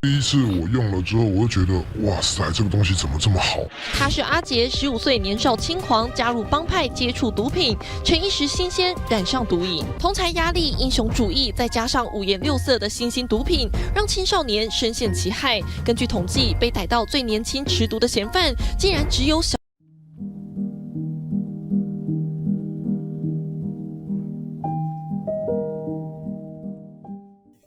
第一次我用了之后，我就觉得哇塞，这个东西怎么这么好？他是阿杰，15岁年少轻狂，加入帮派接触毒品，趁一时新鲜染上毒瘾。同侪压力、英雄主义，再加上五颜六色的新兴毒品，让青少年深陷其害。根据统计，被逮到最年轻持毒的嫌犯，竟然只有小。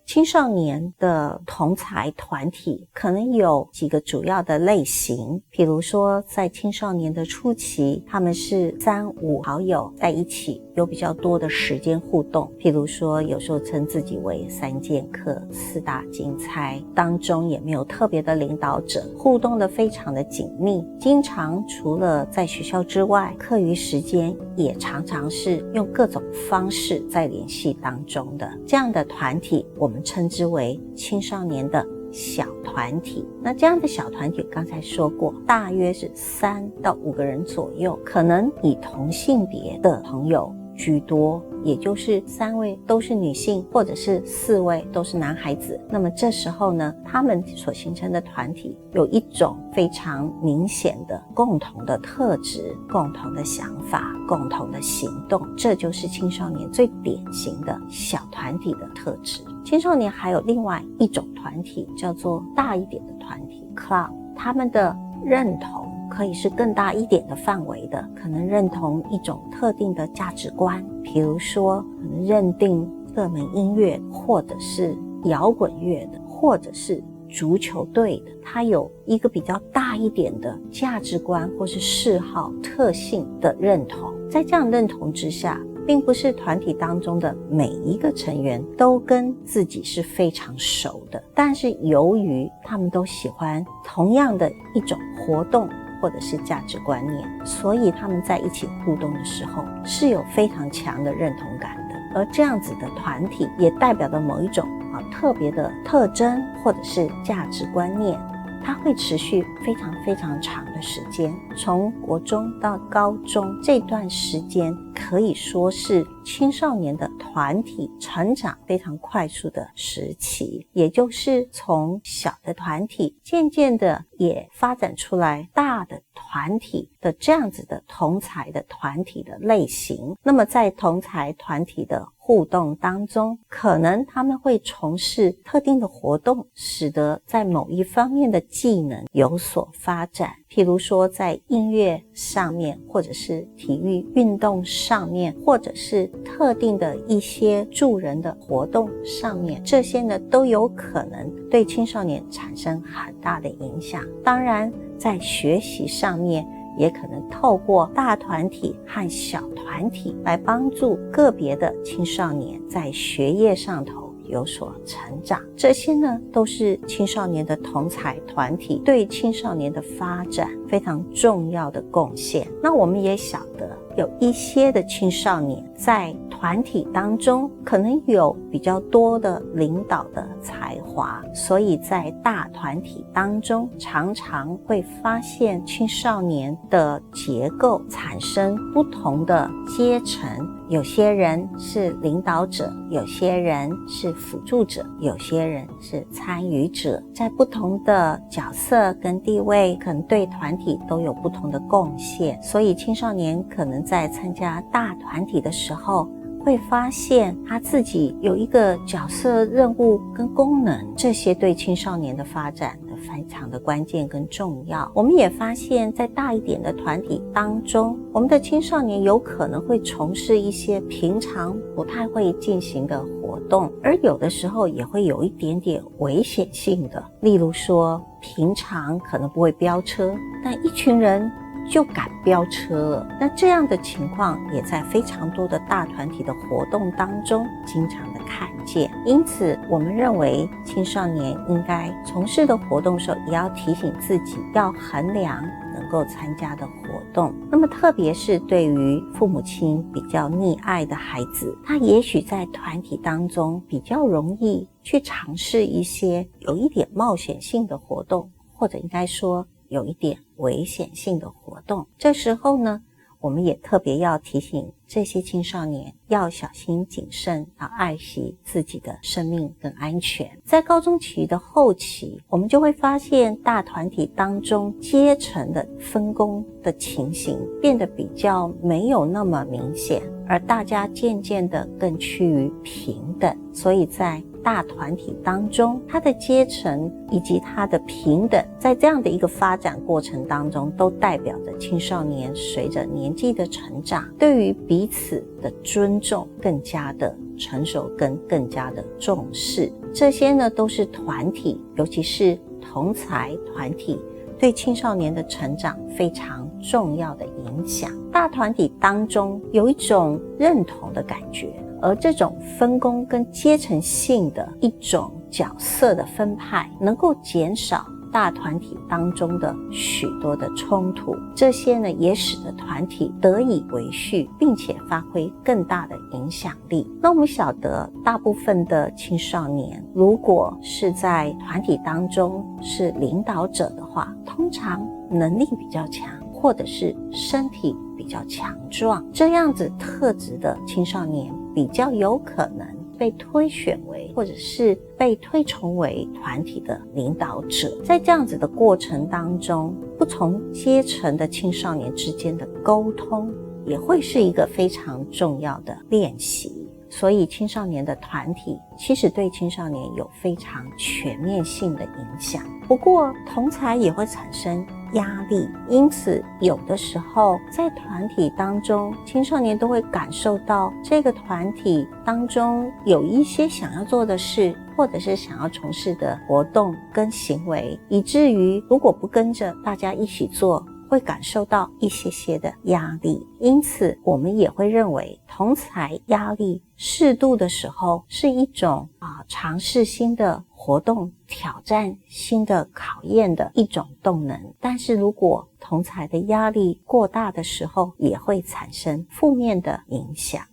青少年的同侪团体可能有几个主要的类型，比如说在青少年的初期，他们是3、5好友在一起，有比较多的时间互动，譬如说有时候称自己为3剑客、4大金钗，当中也没有特别的领导者，互动的非常的紧密，经常除了在学校之外，课余时间也常常是用各种方式在联系当中的。这样的团体我们称之为青少年的小团体。那这样的小团体刚才说过，大约是3到5个人左右，可能以同性别的朋友居多，也就是3位都是女性，或者是4位都是男孩子。那么这时候呢，他们所形成的团体有一种非常明显的共同的特质、共同的想法、共同的行动，这就是青少年最典型的小团体的特质。青少年还有另外一种团体，叫做大一点的团体 club， 他们的认同可以是更大一点的范围的，可能认同一种特定的价值观，比如说可能认定热门音乐，或者是摇滚乐的，或者是足球队的，它有一个比较大一点的价值观或是嗜好特性的认同。在这样认同之下，并不是团体当中的每一个成员都跟自己是非常熟的，但是由于他们都喜欢同样的一种活动或者是价值观念，所以他们在一起互动的时候是有非常强的认同感的。而这样子的团体也代表了某一种特别的特征或者是价值观念，它会持续非常非常长的时间，从国中到高中这段时间可以说是青少年的团体成长非常快速的时期，也就是从小的团体渐渐的也发展出来大的团体的这样子的同侪的团体的类型。那么在同侪团体的互动当中，可能他们会从事特定的活动，使得在某一方面的技能有所发展，譬如说在音乐上面，或者是体育运动上面，或者是特定的一些助人的活动上面，这些呢都有可能对青少年产生很大的影响。当然在学习上面也可能透过大团体和小团体来帮助个别的青少年在学业上头有所成长，这些呢都是青少年的同侪团体对青少年的发展非常重要的贡献。那我们也晓得有一些的青少年在团体当中可能有比较多的领导的才华，所以在大团体当中常常会发现青少年的结构产生不同的阶层，有些人是领导者，有些人是辅助者，有些人是参与者，在不同的角色跟地位可能对团体都有不同的贡献，所以青少年可能在参加大团体的时候会发现他自己有一个角色任务跟功能，这些对青少年的发展非常的关键跟重要。我们也发现在大一点的团体当中，我们的青少年有可能会从事一些平常不太会进行的活动，而有的时候也会有一点点危险性的，例如说平常可能不会飙车，但一群人就敢飙车了。那这样的情况也在非常多的大团体的活动当中经常的看见。因此我们认为青少年应该从事的活动的时候，也要提醒自己要衡量能够参加的活动。那么特别是对于父母亲比较溺爱的孩子，他也许在团体当中比较容易去尝试一些有一点冒险性的活动，或者应该说有一点危险性的活动。这时候呢，我们也特别要提醒这些青少年要小心谨慎，要爱惜自己的生命跟安全。在高中期的后期，我们就会发现大团体当中阶层的分工的情形变得比较没有那么明显，而大家渐渐的更趋于平等。所以在大团体当中，它的阶层以及它的平等，在这样的一个发展过程当中，都代表着青少年随着年纪的成长，对于彼此的尊重更加的成熟跟更加的重视。这些呢，都是团体，尤其是同才团体对青少年的成长非常重要的影响。大团体当中有一种认同的感觉，而这种分工跟阶层性的一种角色的分派，能够减少大团体当中的许多的冲突，这些呢也使得团体得以维续，并且发挥更大的影响力。那我们晓得，大部分的青少年如果是在团体当中是领导者的话，通常能力比较强，或者是身体比较强壮，这样子特质的青少年比较有可能被推选为，或者是被推崇为团体的领导者。在这样子的过程当中，不同阶层的青少年之间的沟通也会是一个非常重要的练习。所以青少年的团体其实对青少年有非常全面性的影响。不过同侪也会产生压力，因此有的时候在团体当中，青少年都会感受到这个团体当中有一些想要做的事，或者是想要从事的活动跟行为，以至于如果不跟着大家一起做，会感受到一些的压力。因此我们也会认为同侪压力适度的时候是一种尝试新的活动，挑战新的考验的一种动能。但是如果同侪的压力过大的时候，也会产生负面的影响。